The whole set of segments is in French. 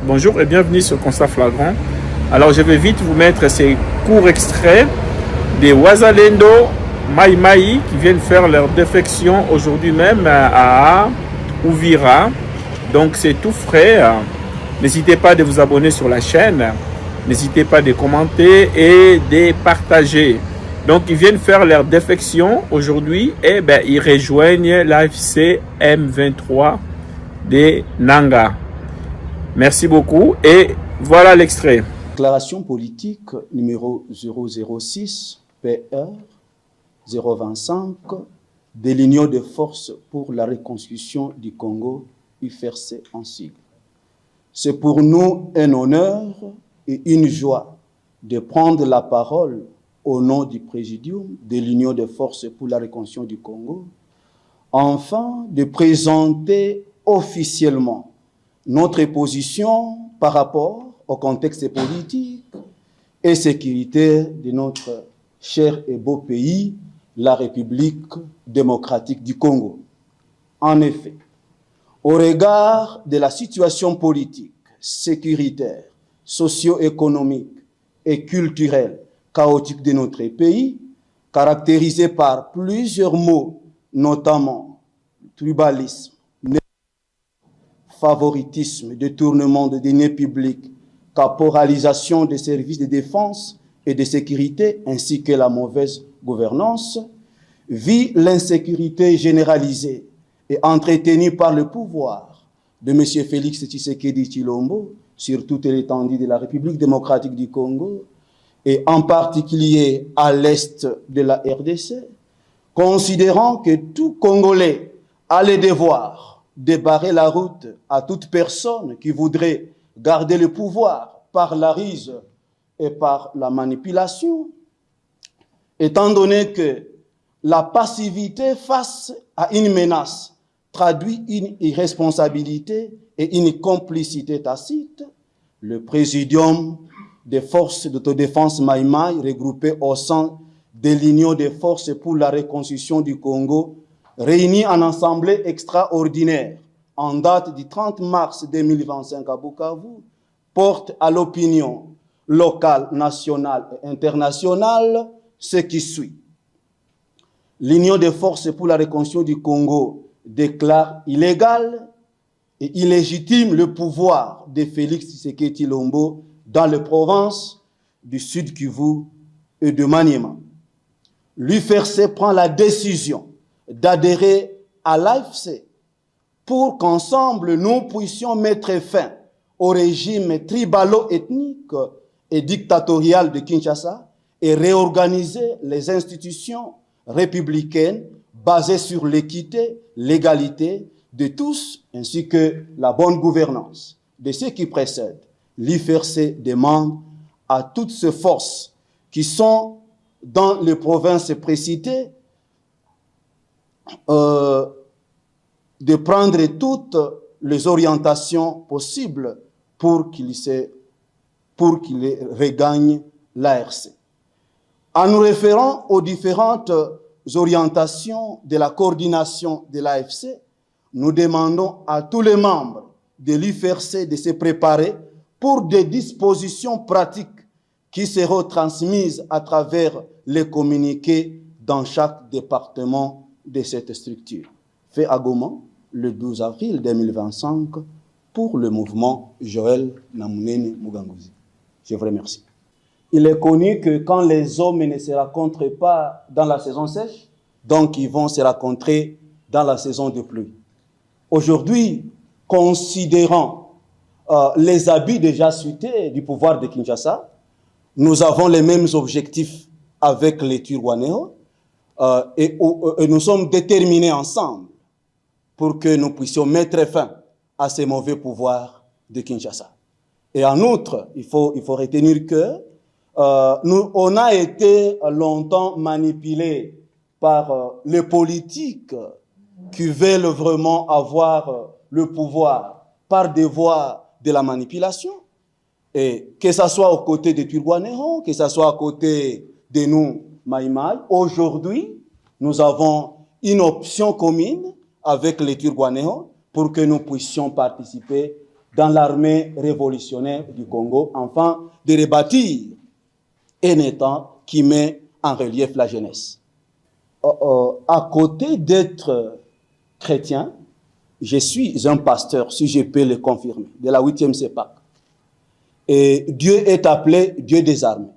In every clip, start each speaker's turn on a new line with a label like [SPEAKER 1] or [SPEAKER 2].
[SPEAKER 1] Bonjour et bienvenue sur Constat Flagrant. Alors je vais vite vous mettre ces courts extraits des Wazalendo Mai Mai qui viennent faire leur défection aujourd'hui même à Uvira. Donc c'est tout frais. N'hésitez pas de vous abonner sur la chaîne. N'hésitez pas de commenter et de partager. Donc ils viennent faire leur défection aujourd'hui et ils rejoignent l'AFC M23 de Nanga. Merci beaucoup et voilà l'extrait.
[SPEAKER 2] Déclaration politique numéro 006 PR 025 de l'Union des forces pour la reconstruction du Congo, UFRC en sigle. C'est pour nous un honneur et une joie de prendre la parole au nom du Présidium de l'Union des forces pour la reconstruction du Congo, afin de présenter officiellement notre position par rapport au contexte politique et sécuritaire de notre cher et beau pays, la République démocratique du Congo. En effet, au regard de la situation politique, sécuritaire, socio-économique et culturelle chaotique de notre pays, caractérisée par plusieurs maux, notamment tribalisme, favoritisme, détournement de deniers publics, caporalisation des services de défense et de sécurité, ainsi que la mauvaise gouvernance, vit l'insécurité généralisée et entretenue par le pouvoir de M. Félix Tshisekedi Tshilombo sur toute l'étendue de la République démocratique du Congo, et en particulier à l'est de la RDC, considérant que tout Congolais a le devoir de barrer la route à toute personne qui voudrait garder le pouvoir par la ruse et par la manipulation, étant donné que la passivité face à une menace traduit une irresponsabilité et une complicité tacite, le Présidium des forces d'autodéfense Mai Mai, regroupé au sein de l'Union des forces pour la reconstruction du Congo, réunis en assemblée extraordinaire en date du 30 mars 2025 à Bukavu, porte à l'opinion locale, nationale et internationale ce qui suit. L'Union des forces pour la reconstruction du Congo déclare illégal et illégitime le pouvoir de Félix Tshisekedi Tshilombo dans les provinces du Sud Kivu et de Maniema. L'UFRC prend la décision d'adhérer à l'AFC pour qu'ensemble nous puissions mettre fin au régime tribalo-ethnique et dictatorial de Kinshasa et réorganiser les institutions républicaines basées sur l'équité, l'égalité de tous ainsi que la bonne gouvernance. De ce qui précède, l'UFRC demande à toutes ces forces qui sont dans les provinces précitées de prendre toutes les orientations possibles pour qu'ils regagnent l'ARC. En nous référant aux différentes orientations de la coordination de l'AFC, nous demandons à tous les membres de l'UFRC de se préparer pour des dispositions pratiques qui seront transmises à travers les communiqués dans chaque département de cette structure. Fait à Goma, le 12 avril 2025, pour le mouvement Joël Namunene Muganguzi. Je vous remercie. Il est connu que quand les hommes ne se rencontrent pas dans la saison sèche, donc ils vont se rencontrer dans la saison de pluie. Aujourd'hui, considérant les abus déjà cités du pouvoir de Kinshasa, nous avons les mêmes objectifs avec les Turwanéo et nous sommes déterminés ensemble pour que nous puissions mettre fin à ces mauvais pouvoirs de Kinshasa. Et en outre, il faut retenir que on a été longtemps manipulés par les politiques qui veulent vraiment avoir le pouvoir par des voies de la manipulation. Et que ce soit aux côtés des Turwanéo, que ce soit à côté de nous, Mai Mai, aujourd'hui, nous avons une option commune avec les Turwanéo pour que nous puissions participer dans l'armée révolutionnaire du Congo, afin de rebâtir un État qui met en relief la jeunesse. À côté d'être chrétien, je suis un pasteur, si je peux le confirmer, de la 8e CEPAC. Et Dieu est appelé Dieu des armées.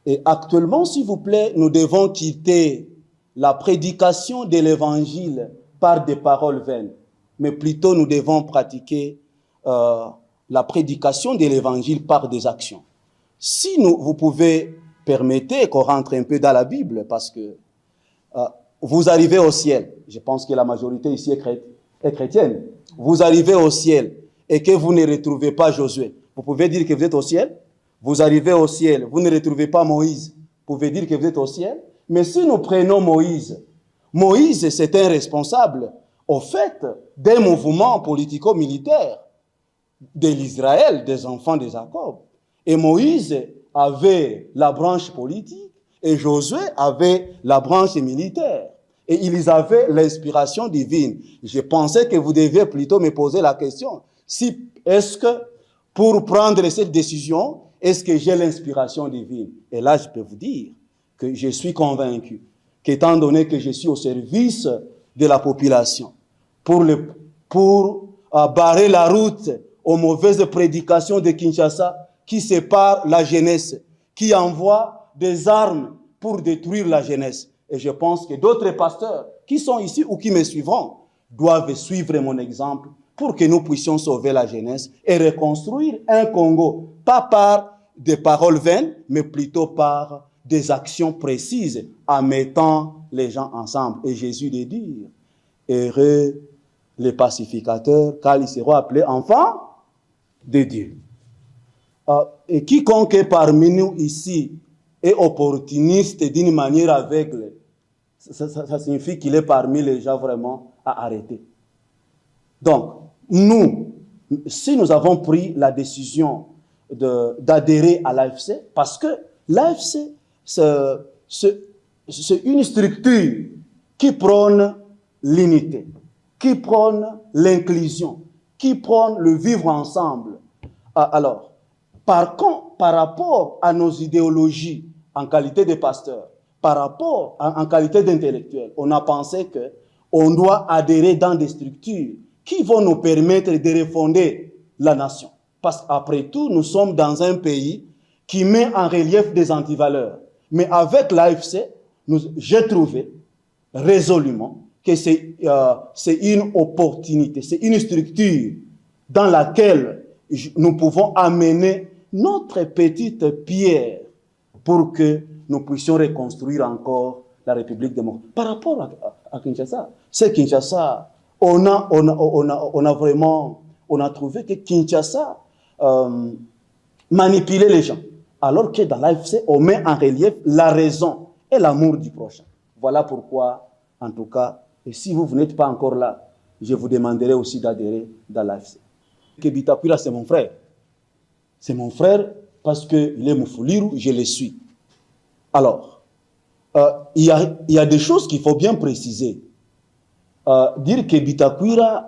[SPEAKER 2] Et actuellement, s'il vous plaît, nous devons quitter la prédication de l'évangile par des paroles vaines, mais plutôt nous devons pratiquer la prédication de l'évangile par des actions. Si vous pouvez permettre qu'on rentre un peu dans la Bible, parce que vous arrivez au ciel, je pense que la majorité ici est chrétienne, vous arrivez au ciel et que vous ne retrouvez pas Josué, vous pouvez dire que vous êtes au ciel? Vous arrivez au ciel, vous ne retrouvez pas Moïse, vous pouvez dire que vous êtes au ciel? Mais si nous prenons Moïse, Moïse c'est un responsable au fait d'un mouvement politico-militaire de l'Israël, des enfants de Jacob. Et Moïse avait la branche politique et Josué avait la branche militaire. Et ils avaient l'inspiration divine. Je pensais que vous deviez plutôt me poser la question. Si, est-ce que pour prendre cette décision, est-ce que j'ai l'inspiration divine? Et là, je peux vous dire que je suis convaincu qu'étant donné que je suis au service de la population, pour barrer la route aux mauvaises prédications de Kinshasa qui séparent la jeunesse, qui envoient des armes pour détruire la jeunesse. Et je pense que d'autres pasteurs qui sont ici ou qui me suivront doivent suivre mon exemple pour que nous puissions sauver la jeunesse et reconstruire un Congo, pas par des paroles vaines, mais plutôt par des actions précises en mettant les gens ensemble. Et Jésus de dire, heureux les pacificateurs, car ils seront appelés enfants de Dieu. Et quiconque parmi nous ici est opportuniste d'une manière aveugle, ça signifie qu'il est parmi les gens vraiment à arrêter. Donc, nous, si nous avons pris la décision d'adhérer à l'AFC, parce que l'AFC, c'est une structure qui prône l'unité, qui prône l'inclusion, qui prône le vivre ensemble. Alors, par contre, par rapport à nos idéologies en qualité de pasteur, par rapport en qualité d'intellectuel, on a pensé qu'on doit adhérer dans des structures qui vont nous permettre de refonder la nation. Parce qu'après tout, nous sommes dans un pays qui met en relief des antivaleurs. Mais avec l'AFC, j'ai trouvé résolument que c'est une opportunité, c'est une structure dans laquelle nous pouvons amener notre petite pierre pour que nous puissions reconstruire encore la République démocratique. Par rapport à Kinshasa, c'est Kinshasa, on a trouvé que Kinshasa manipulait les gens, alors que dans l'AFC, on met en relief la raison et l'amour du prochain. Voilà pourquoi, en tout cas, et si vous n'êtes pas encore là, je vous demanderai aussi d'adhérer dans l'AFC. Bitakwira, c'est mon frère. C'est mon frère parce qu'il est Moufoulirou, je le suis. Alors, il y a des choses qu'il faut bien préciser. Dire que Bitakwira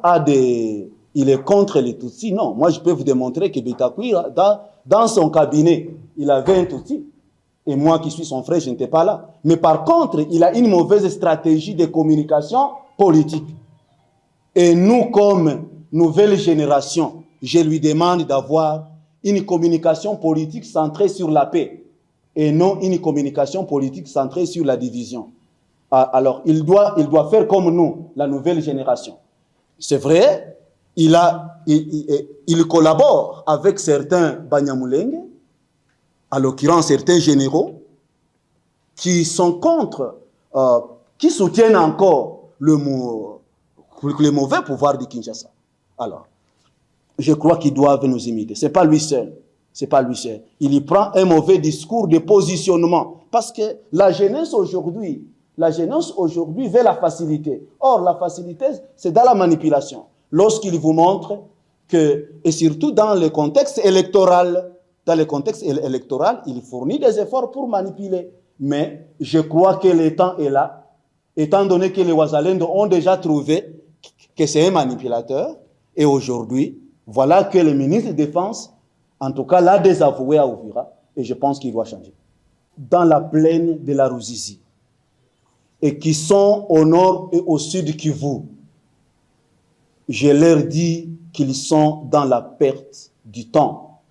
[SPEAKER 2] il est contre les Tutsis, non. Moi, je peux vous démontrer que Bitakwira, dans son cabinet, il avait un Tutsi. Et moi qui suis son frère, je n'étais pas là. Mais par contre, il a une mauvaise stratégie de communication politique. Et nous, comme nouvelle génération, je lui demande d'avoir une communication politique centrée sur la paix et non une communication politique centrée sur la division. Alors, il doit faire comme nous, la nouvelle génération. C'est vrai, il collabore avec certains Banyamulenge, à l'occurrence certains généraux, qui sont contre, qui soutiennent encore le mauvais pouvoir de Kinshasa. Alors, je crois qu'ils doivent nous imiter. Ce n'est pas lui seul. C'est pas lui seul. Il y prend un mauvais discours de positionnement. Parce que la jeunesse aujourd'hui veut la facilité. Or, la facilité, c'est dans la manipulation. Lorsqu'il vous montre que, et surtout dans le contexte électoral, il fournit des efforts pour manipuler. Mais je crois que le temps est là, étant donné que les Wazalendo ont déjà trouvé que c'est un manipulateur, et aujourd'hui, Voilà que le ministre de la Défense, en tout cas, l'a désavoué à Uvira, et je pense qu'il doit changer. Dans la plaine de la Ruzizi, et qui sont au nord et au sud Kivu, je leur dis qu'ils sont dans la perte du temps.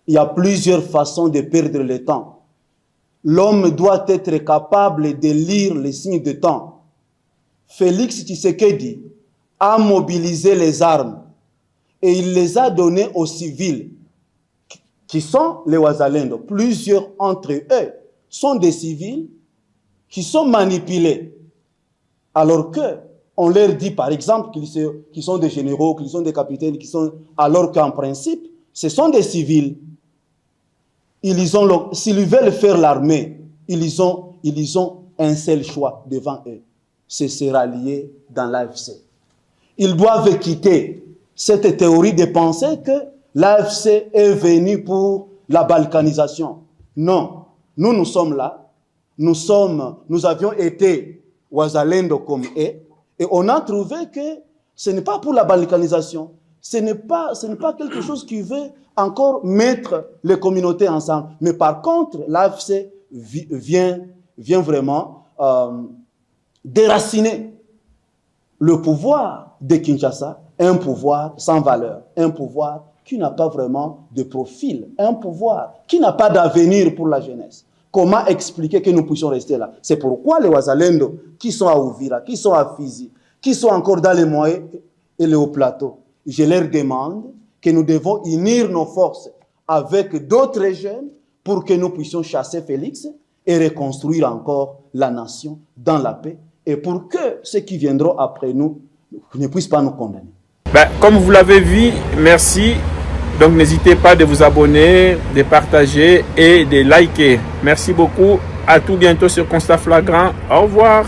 [SPEAKER 2] Il y a plusieurs façons de perdre le temps. L'homme doit être capable de lire les signes de temps. Félix Tshisekedi a mobilisé les armes et il les a données aux civils qui sont les Wazalendo. Plusieurs entre eux sont des civils qui sont manipulés. Alors que on leur dit par exemple qu'ils sont des généraux, qu'ils sont des capitaines, alors qu'en principe, ce sont des civils. S'ils veulent faire l'armée, ils ont un seul choix devant eux, c'est se rallier dans l'AFC. Ils doivent quitter cette théorie de penser que l'AFC est venu pour la balkanisation. Non, nous sommes là, nous avions été Wazalendo comme eux, et on a trouvé que ce n'est pas pour la balkanisation, ce n'est pas quelque chose qui veut encore mettre les communautés ensemble. Mais par contre, l'AFC vient vraiment déraciner le pouvoir de Kinshasa, un pouvoir sans valeur, un pouvoir qui n'a pas vraiment de profil, un pouvoir qui n'a pas d'avenir pour la jeunesse. Comment expliquer que nous puissions rester là? C'est pourquoi les Wazalendo qui sont à Uvira, qui sont à Fizi, qui sont encore dans les moyens et les hauts plateaux, je leur demande que nous devons unir nos forces avec d'autres jeunes pour que nous puissions chasser Félix et reconstruire encore la nation dans la paix et pour que ceux qui viendront après nous ne puissent pas nous condamner.
[SPEAKER 1] Comme vous l'avez vu, merci. Donc n'hésitez pas de vous abonner, de partager et de liker. Merci beaucoup. À tout bientôt sur Constat Flagrant. Au revoir.